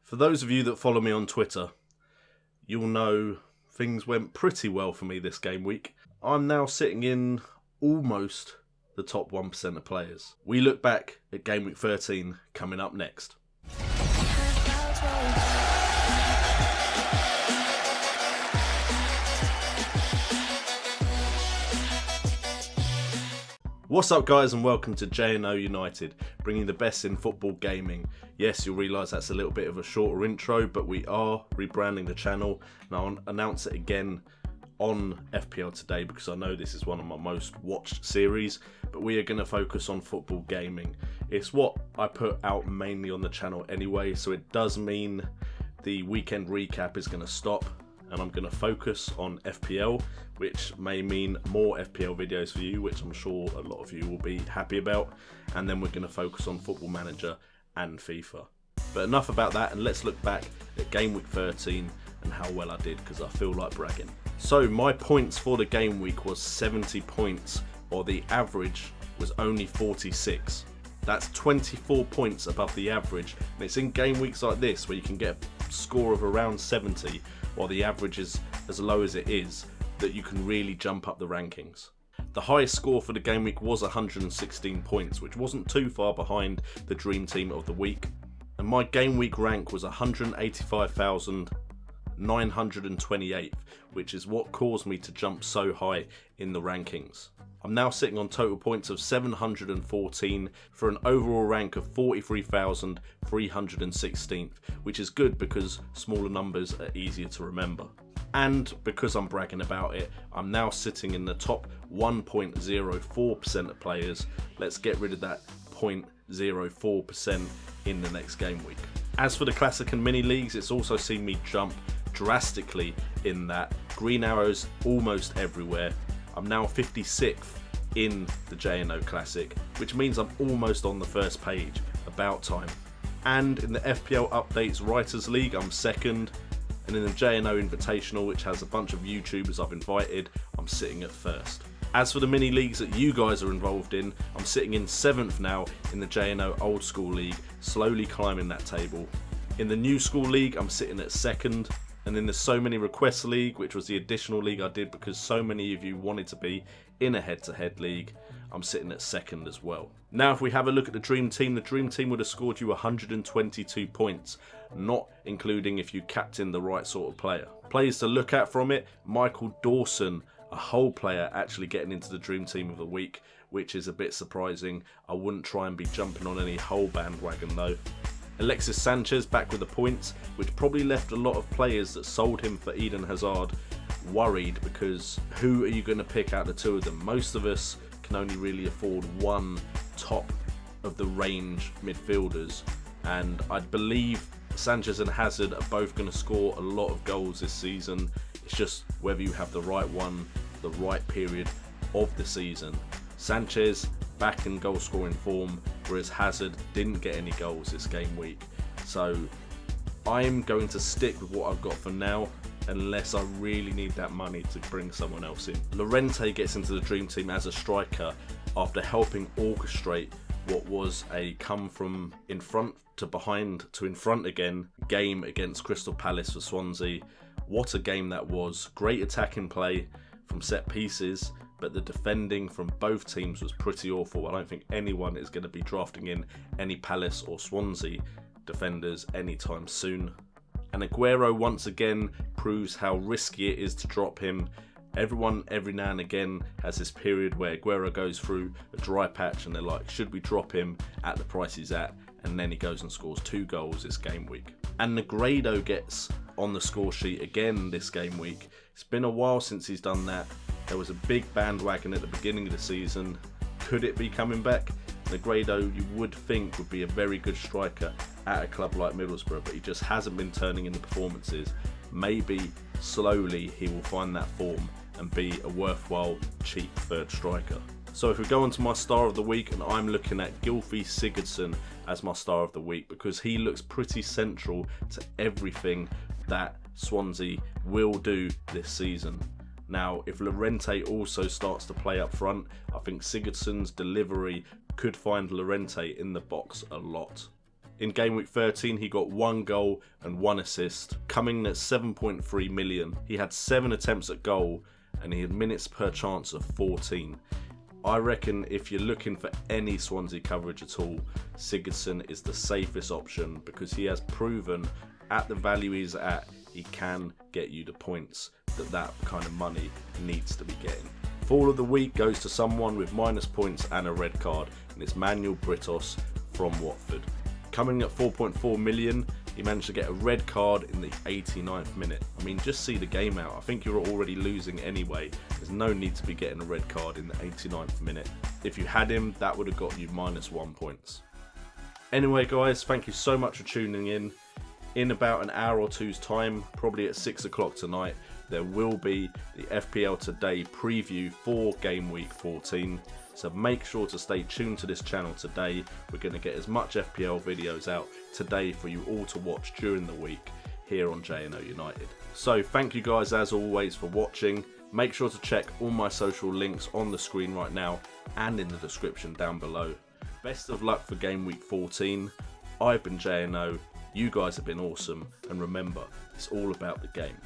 For those of you that follow me on Twitter, you'll know things went pretty well for me this game week. I'm now sitting in almost the top 1% of players. We look back at Game Week 13 coming up next. What's up guys, and welcome to J&O United, bringing the best in football gaming. Yes, you'll realise that's a little bit of a shorter intro, but we are rebranding the channel and I'll announce it again on FPL Today because I know this is one of my most watched series, but we are going to focus on football gaming. It's what I put out mainly on the channel anyway, so it does mean the weekend recap is going to stop and I'm going to focus on FPL, which may mean more FPL videos for you, which I'm sure a lot of you will be happy about, and then we're going to focus on Football Manager and FIFA. But enough about that, and let's look back at Game Week 13 and how well I did, because I feel like bragging. So my points for the game week was 70 points, while the average was only 46. That's 24 points above the average, and it's in game weeks like this where you can get a score of around 70, while the average is as low as it is, that you can really jump up the rankings. The highest score for the game week was 116 points, which wasn't too far behind the dream team of the week. And my game week rank was 185,928, which is what caused me to jump so high in the rankings. I'm now sitting on total points of 714 for an overall rank of 43,316th, which is good because smaller numbers are easier to remember. And because I'm bragging about it, I'm now sitting in the top 1.04% of players. Let's get rid of that 0.04% in the next game week. As for the classic and mini leagues, it's also seen me jump drastically in that. Green arrows almost everywhere. I'm now 56th in the J&O Classic, which means I'm almost on the first page. About time. And in the FPL Updates Writers League, I'm second. And in the J&O Invitational, which has a bunch of YouTubers I've invited, I'm sitting at first. As for the mini leagues that you guys are involved in, I'm sitting in 7th now in the J&O Old School League, slowly climbing that table. In the New School League, I'm sitting at 2nd. And in the So Many Requests League, which was the additional league I did because so many of you wanted to be in a head-to-head league, I'm sitting at 2nd as well. Now if we have a look at the Dream Team would have scored you 122 points, not including if you captained the right sort of player. Players to look at from it: Michael Dawson, a whole player actually getting into the Dream Team of the week, which is a bit surprising. I wouldn't try and be jumping on any whole bandwagon though. Alexis Sanchez back with the points, which probably left a lot of players that sold him for Eden Hazard worried, because who are you going to pick out the two of them? Most of us can only really afford one top of the range midfielders, and I believe Sanchez and Hazard are both going to score a lot of goals this season. It's just whether you have the right one, the right period of the season. Sanchez back in goal scoring form, whereas Hazard didn't get any goals this game week. So I'm going to stick with what I've got for now, unless I really need that money to bring someone else in. Llorente gets into the Dream Team as a striker after helping orchestrate what was a come from in front to behind to in front again game against Crystal Palace for Swansea. What a game that was. Great attacking play from set pieces, but the defending from both teams was pretty awful. I don't think anyone is going to be drafting in any Palace or Swansea defenders anytime soon. And Aguero once again proves how risky it is to drop him. Everyone every now and again has this period where Aguero goes through a dry patch and they're like, should we drop him at the price he's at? And then he goes and scores 2 goals this game week. And Negredo gets on the score sheet again this game week. It's been a while since he's done that. There was a big bandwagon at the beginning of the season. Could it be coming back? Negredo, you would think, would be a very good striker at a club like Middlesbrough, but he just hasn't been turning in the performances. Maybe slowly he will find that form and be a worthwhile, cheap third striker. So if we go on to my star of the week, and I'm looking at Gylfi Sigurdsson as my star of the week because he looks pretty central to everything that Swansea will do this season. Now, if Llorente also starts to play up front, I think Sigurdsson's delivery could find Llorente in the box a lot. In game week 13, he got 1 goal and 1 assist, coming in at 7.3 million. He had 7 attempts at goal and he had minutes per chance of 14. I reckon if you're looking for any Swansea coverage at all, Sigurdsson is the safest option because he has proven at the value he's at, he can get you the points that kind of money needs to be getting. Fall of the week goes to someone with minus points and a red card, and it's Manuel Britos from Watford. Coming at 4.4 million, he managed to get a red card in the 89th minute. I mean, just see the game out. I think you're already losing anyway. There's no need to be getting a red card in the 89th minute. If you had him, that would have got you -1 points. Anyway, guys, thank you so much for tuning in. In about an hour or two's time, probably at 6 o'clock tonight, there will be the FPL Today Preview for Game Week 14. So make sure to stay tuned to this channel today. We're going to get as much FPL videos out today for you all to watch during the week here on JNO United. So thank you guys as always for watching. Make sure to check all my social links on the screen right now and in the description down below. Best of luck for Game Week 14. I've been JNO. You guys have been awesome, and remember, it's all about the game.